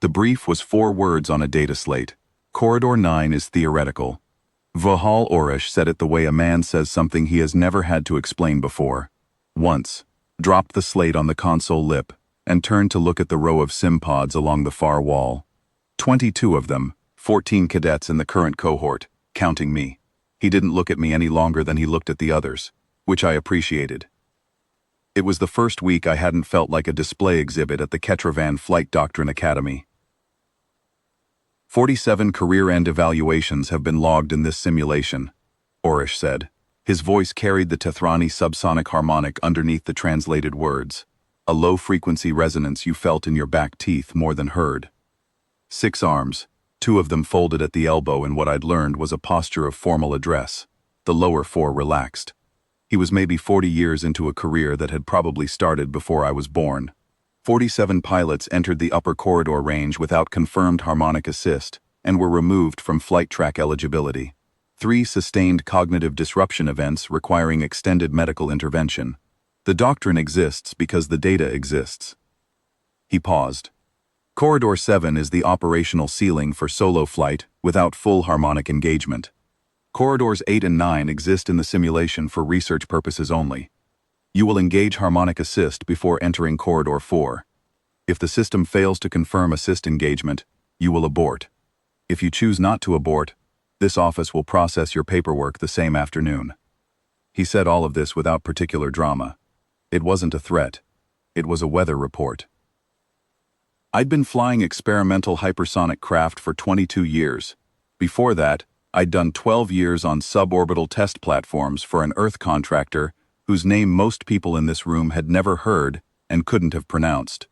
The brief was 4 words on a data slate. Corridor 9 is theoretical. Vahal Orish said it the way a man says something he has never had to explain before. Once, dropped the slate on the console lip, and turned to look at the row of sim pods along the far wall. 22 of them, 14 cadets in the current cohort, counting me. He didn't look at me any longer than he looked at the others, which I appreciated. It was the first week I hadn't felt like a display exhibit at the Ketravan Flight Doctrine Academy. 47 career-end evaluations have been logged in this simulation, Orish said. His voice carried the Tethrani subsonic harmonic underneath the translated words, a low-frequency resonance you felt in your back teeth more than heard. 6 arms, 2 of them folded at the elbow in what I'd learned was a posture of formal address, the lower 4 relaxed. He was maybe 40 years into a career that had probably started before I was born. 47 pilots entered the upper corridor range without confirmed harmonic assist and were removed from flight track eligibility. 3 sustained cognitive disruption events requiring extended medical intervention. The doctrine exists because the data exists. He paused. Corridor 7 is the operational ceiling for solo flight without full harmonic engagement. Corridors 8 and 9 exist in the simulation for research purposes only. You will engage harmonic assist before entering Corridor 4. If the system fails to confirm assist engagement, you will abort. If you choose not to abort, this office will process your paperwork the same afternoon. He said all of this without particular drama. It wasn't a threat. It was a weather report. I'd been flying experimental hypersonic craft for 22 years. Before that, I'd done 12 years on suborbital test platforms for an Earth contractor whose name most people in this room had never heard and couldn't have pronounced.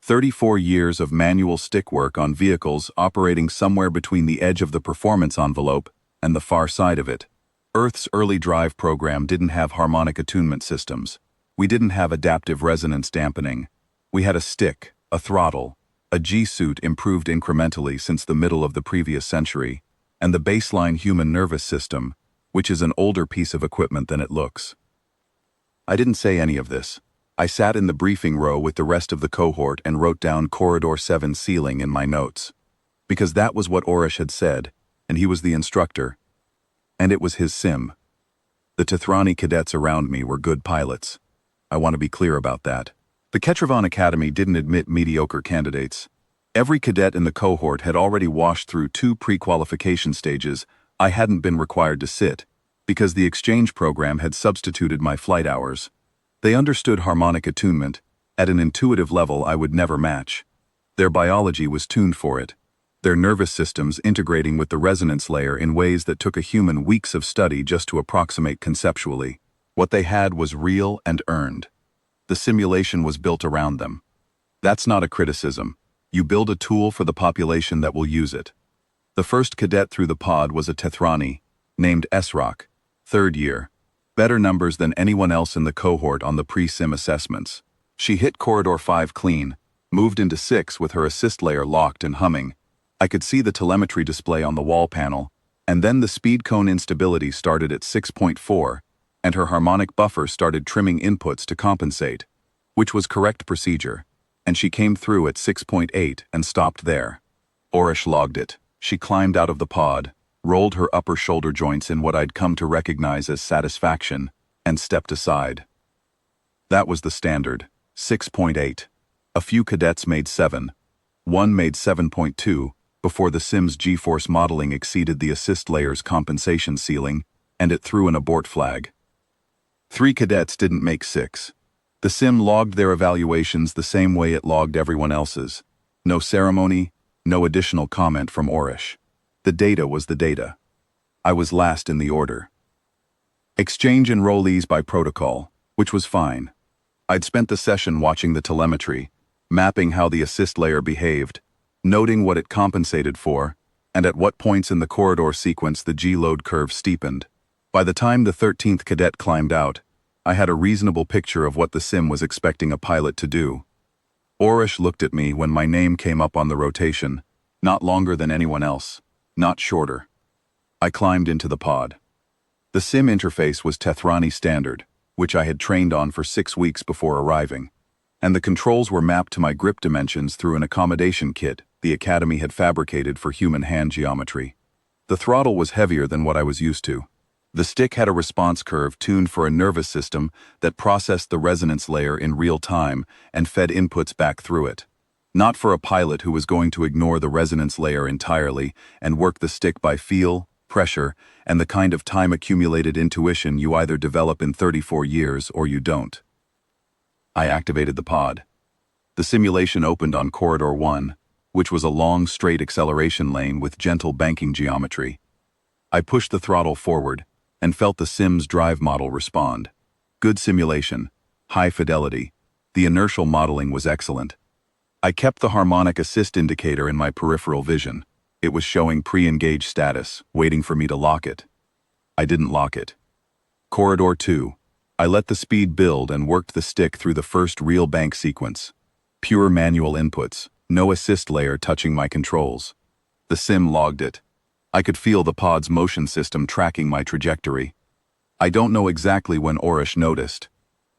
34 years of manual stick work on vehicles operating somewhere between the edge of the performance envelope and the far side of it. Earth's early drive program didn't have harmonic attunement systems. We didn't have adaptive resonance dampening. We had a stick, a throttle, a G-suit improved incrementally since the middle of the previous century, and the baseline human nervous system, which is an older piece of equipment than it looks. I didn't say any of this. I sat in the briefing row with the rest of the cohort and wrote down Corridor 7 ceiling in my notes. Because that was what Orish had said, and he was the instructor. And it was his sim. The Tethrani cadets around me were good pilots. I want to be clear about that. The Ketravan Academy didn't admit mediocre candidates. Every cadet in the cohort had already washed through 2 pre-qualification stages I hadn't been required to sit, because the exchange program had substituted my flight hours. They understood harmonic attunement at an intuitive level I would never match. Their biology was tuned for it, their nervous systems integrating with the resonance layer in ways that took a human weeks of study just to approximate conceptually. What they had was real and earned. The simulation was built around them. That's not a criticism. You build a tool for the population that will use it. The first cadet through the pod was a Tethrani, named Esrock, 3rd year. Better numbers than anyone else in the cohort on the pre-sim assessments. She hit Corridor 5 clean, moved into 6 with her assist layer locked and humming. I could see the telemetry display on the wall panel, and then the speed cone instability started at 6.4, and her harmonic buffer started trimming inputs to compensate, which was correct procedure, and she came through at 6.8 and stopped there. Orish logged it. She climbed out of the pod, rolled her upper shoulder joints in what I'd come to recognize as satisfaction, and stepped aside. That was the standard, 6.8. A few cadets made 7. One made 7.2, before the sim's G-force modeling exceeded the assist layer's compensation ceiling, and it threw an abort flag. 3 cadets didn't make 6. The sim logged their evaluations the same way it logged everyone else's. No ceremony, no additional comment from Orish. The data was the data. I was last in the order. Exchange enrollees by protocol, which was fine. I'd spent the session watching the telemetry, mapping how the assist layer behaved, noting what it compensated for, and at what points in the corridor sequence the G-load curve steepened. By the time the 13th cadet climbed out, I had a reasonable picture of what the sim was expecting a pilot to do. Orish looked at me when my name came up on the rotation, not longer than anyone else. Not shorter. I climbed into the pod. The sim interface was Tethrani standard, which I had trained on for 6 weeks before arriving. and the controls were mapped to my grip dimensions through an accommodation kit the Academy had fabricated for human hand geometry. The throttle was heavier than what I was used to. The stick had a response curve tuned for a nervous system that processed the resonance layer in real time and fed inputs back through it. Not for a pilot who was going to ignore the resonance layer entirely and work the stick by feel, pressure, and the kind of time-accumulated intuition you either develop in 34 years or you don't. I activated the pod. The simulation opened on Corridor 1, which was a long, straight acceleration lane with gentle banking geometry. I pushed the throttle forward and felt the sim's drive model respond. Good simulation, high fidelity. The inertial modeling was excellent. I kept the harmonic assist indicator in my peripheral vision. It was showing pre-engage status, waiting for me to lock it. I didn't lock it. Corridor 2. I let the speed build and worked the stick through the first real bank sequence. Pure manual inputs, no assist layer touching my controls. The sim logged it. I could feel the pod's motion system tracking my trajectory. I don't know exactly when Orish noticed.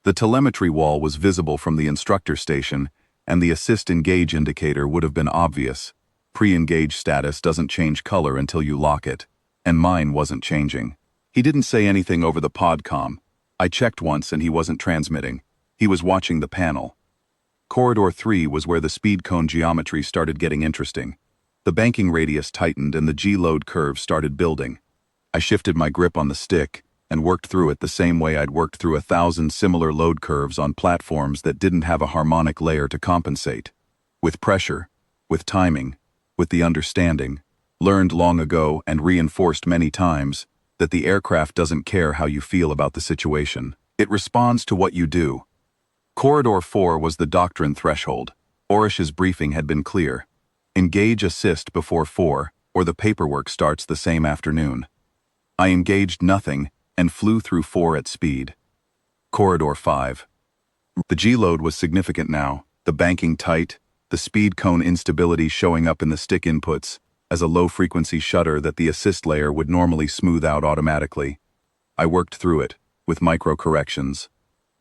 The telemetry wall was visible from the instructor station, and the assist engage indicator would have been obvious. Pre-engage status doesn't change color until you lock it, and mine wasn't changing. He didn't say anything over the podcom. I checked once and he wasn't transmitting. He was watching the panel. Corridor 3 was where the speed cone geometry started getting interesting. The banking radius tightened and the G-load curve started building. I shifted my grip on the stick and worked through it the same way I'd worked through 1,000 similar load curves on platforms that didn't have a harmonic layer to compensate. With pressure, with timing, with the understanding, learned long ago and reinforced many times, that the aircraft doesn't care how you feel about the situation. It responds to what you do. Corridor 4 was the doctrine threshold. Orish's briefing had been clear. Engage assist before 4, or the paperwork starts the same afternoon. I engaged nothing and flew through 4 at speed. Corridor 5. The G-load was significant now, the banking tight, the speed cone instability showing up in the stick inputs as a low-frequency shudder that the assist layer would normally smooth out automatically. I worked through it, with micro-corrections.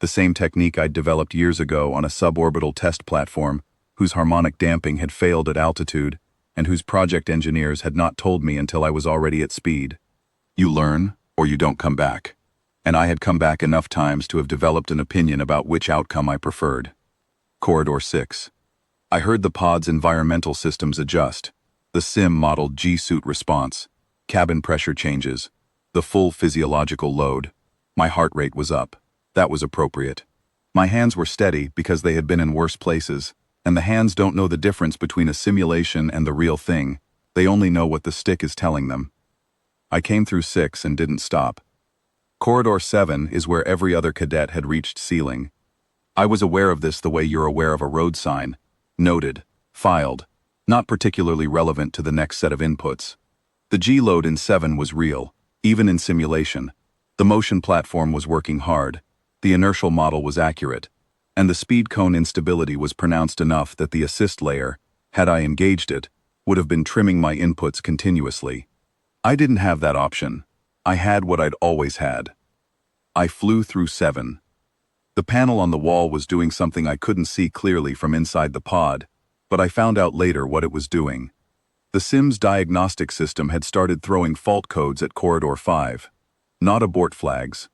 The same technique I'd developed years ago on a suborbital test platform whose harmonic damping had failed at altitude and whose project engineers had not told me until I was already at speed. You learn, or you don't come back. And I had come back enough times to have developed an opinion about which outcome I preferred. Corridor 6. I heard the pod's environmental systems adjust. The sim modeled G-suit response, cabin pressure changes, the full physiological load. My heart rate was up. That was appropriate. My hands were steady because they had been in worse places, and the hands don't know the difference between a simulation and the real thing. They only know what the stick is telling them. I came through 6 and didn't stop. Corridor 7 is where every other cadet had reached ceiling. I was aware of this the way you're aware of a road sign. Noted, filed, not particularly relevant to the next set of inputs. The G-load in 7 was real, even in simulation. The motion platform was working hard, the inertial model was accurate, and the speed cone instability was pronounced enough that the assist layer, had I engaged it, would have been trimming my inputs continuously. I didn't have that option. I had what I'd always had. I flew through 7. The panel on the wall was doing something I couldn't see clearly from inside the pod, but I found out later what it was doing. The sim's diagnostic system had started throwing fault codes at Corridor 5. Not abort flags.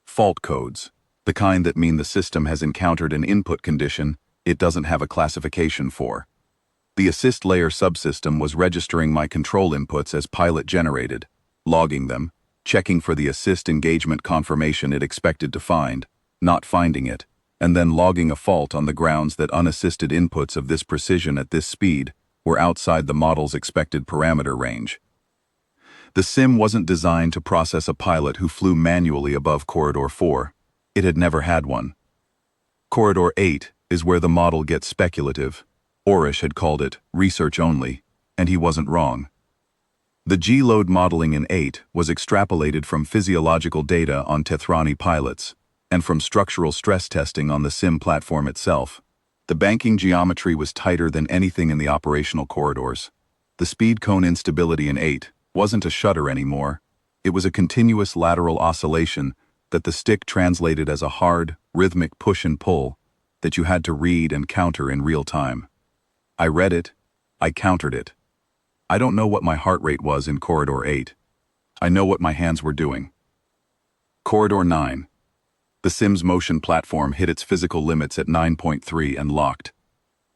Fault codes. The kind that mean the system has encountered an input condition it doesn't have a classification for. The assist layer subsystem was registering my control inputs as pilot-generated, logging them, checking for the assist engagement confirmation it expected to find, not finding it, and then logging a fault on the grounds that unassisted inputs of this precision at this speed were outside the model's expected parameter range. The sim wasn't designed to process a pilot who flew manually above Corridor 4. It had never had one. Corridor 8 is where the model gets speculative. Orish had called it research only, and he wasn't wrong. The G-load modeling in 8 was extrapolated from physiological data on Tethrani pilots, and from structural stress testing on the sim platform itself. The banking geometry was tighter than anything in the operational corridors. The speed cone instability in 8 wasn't a shudder anymore. It was a continuous lateral oscillation that the stick translated as a hard, rhythmic push and pull. that you had to read and counter in real time. I read it, I countered it. I don't know what my heart rate was in Corridor 8. I know what my hands were doing. Corridor 9. The Sim's motion platform hit its physical limits at 9.3 and locked.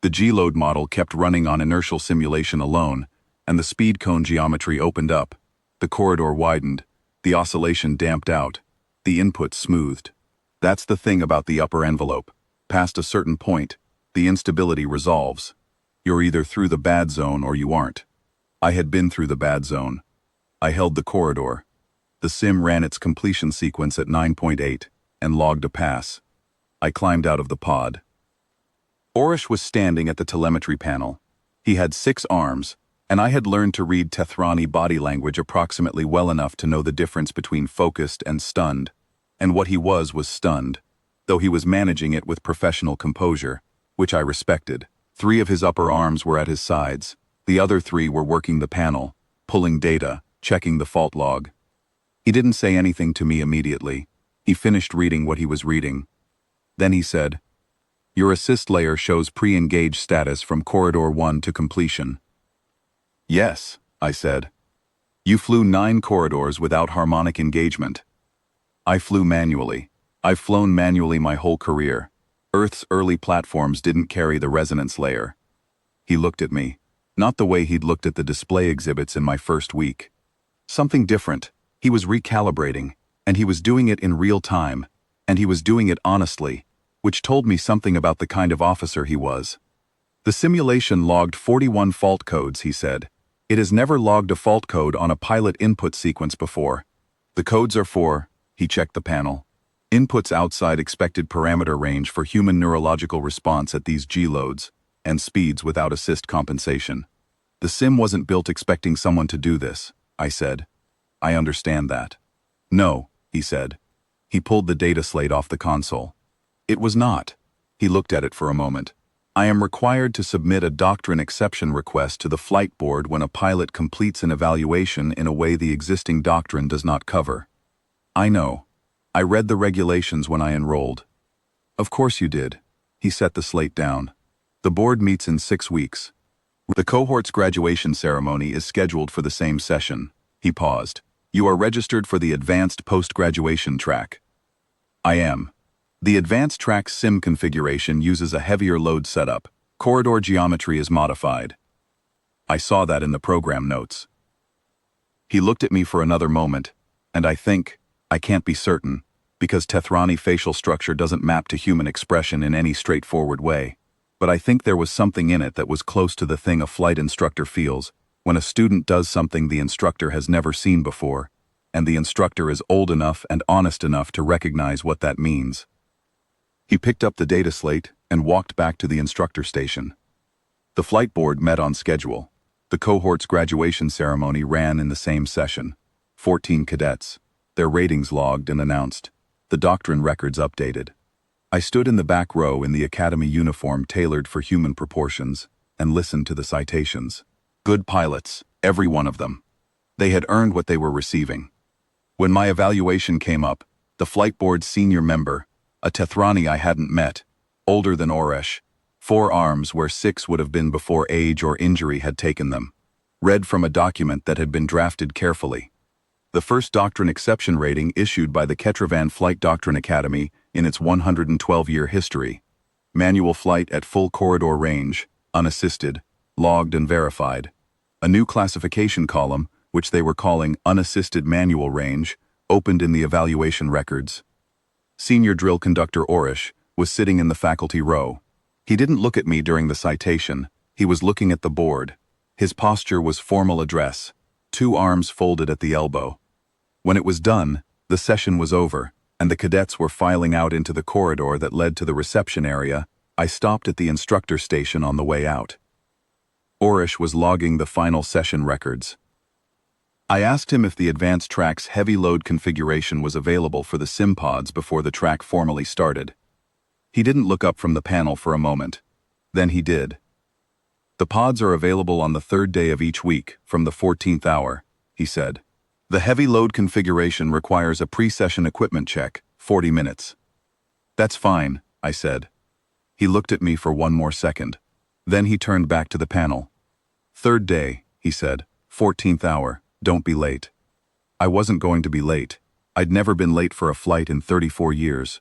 The G-load model kept running on inertial simulation alone, and the speed cone geometry opened up. The corridor widened, the oscillation damped out, the input smoothed. That's the thing about the upper envelope. Past a certain point, the instability resolves. You're either through the bad zone or you aren't. I had been through the bad zone. I held the corridor. The sim ran its completion sequence at 9.8 and logged a pass. I climbed out of the pod. Orish was standing at the telemetry panel. He had 6 arms, and I had learned to read Tethrani body language approximately well enough to know the difference between focused and stunned. And what he was stunned, though he was managing it with professional composure, which I respected. 3 of his upper arms were at his sides. The other 3 were working the panel, pulling data, checking the fault log. He didn't say anything to me immediately. He finished reading what he was reading. Then he said, "Your assist layer shows pre-engaged status from Corridor 1 to completion." "Yes," I said. "You flew 9 corridors without harmonic engagement." "I flew manually. I've flown manually my whole career. Earth's early platforms didn't carry the resonance layer." He looked at me, not the way he'd looked at the display exhibits in my first week. Something different. He was recalibrating, and he was doing it in real time, and he was doing it honestly, which told me something about the kind of officer he was. "The simulation logged 41 fault codes," he said. "It has never logged a fault code on a pilot input sequence before. The codes are for," he checked the panel, "inputs outside expected parameter range for human neurological response at these G-loads, and speeds without assist compensation. The sim wasn't built expecting someone to do this," I said. "I understand that." "No," he said. He pulled the data slate off the console. "It was not." He looked at it for a moment. "I am required to submit a doctrine exception request to the flight board when a pilot completes an evaluation in a way the existing doctrine does not cover." "I know. I read the regulations when I enrolled." "Of course you did." He set the slate down. "The board meets in 6 weeks. The cohort's graduation ceremony is scheduled for the same session." He paused. "You are registered for the advanced post-graduation track." "I am." "The advanced track sim configuration uses a heavier load setup. Corridor geometry is modified." I saw that in the program notes. He looked at me for another moment, and I can't be certain, because Tethrani facial structure doesn't map to human expression in any straightforward way. But I think there was something in it that was close to the thing a flight instructor feels when a student does something the instructor has never seen before, and the instructor is old enough and honest enough to recognize what that means. He picked up the data slate and walked back to the instructor station. The flight board met on schedule. The cohort's graduation ceremony ran in the same session. 14 cadets. Their ratings logged and announced. The doctrine records updated. I stood in the back row in the academy uniform tailored for human proportions and listened to the citations. Good pilots, every one of them. They had earned what they were receiving. When my evaluation came up, the flight board's senior member, a Tethrani I hadn't met, older than Oresh, 4 arms where 6 would have been before age or injury had taken them, read from a document that had been drafted carefully. The first doctrine exception rating issued by the Ketravan Flight Doctrine Academy in its 112-year history. Manual flight at full corridor range, unassisted, logged and verified. A new classification column, which they were calling unassisted manual range, opened in the evaluation records. Senior drill conductor Orish was sitting in the faculty row. He didn't look at me during the citation. He was looking at the board. His posture was formal address, 2 arms folded at the elbow. When it was done, the session was over, and the cadets were filing out into the corridor that led to the reception area. I stopped at the instructor station on the way out. Orish was logging the final session records. I asked him if the advanced track's heavy load configuration was available for the sim pods before the track formally started. He didn't look up from the panel for a moment. Then he did. "The pods are available on the 3rd day of each week, from the 14th hour," he said. "The heavy load configuration requires a pre-session equipment check, 40 minutes. "That's fine," I said. He looked at me for one more second. Then he turned back to the panel. "Third day," he said. "14th hour. Don't be late." I wasn't going to be late. I'd never been late for a flight in 34 years.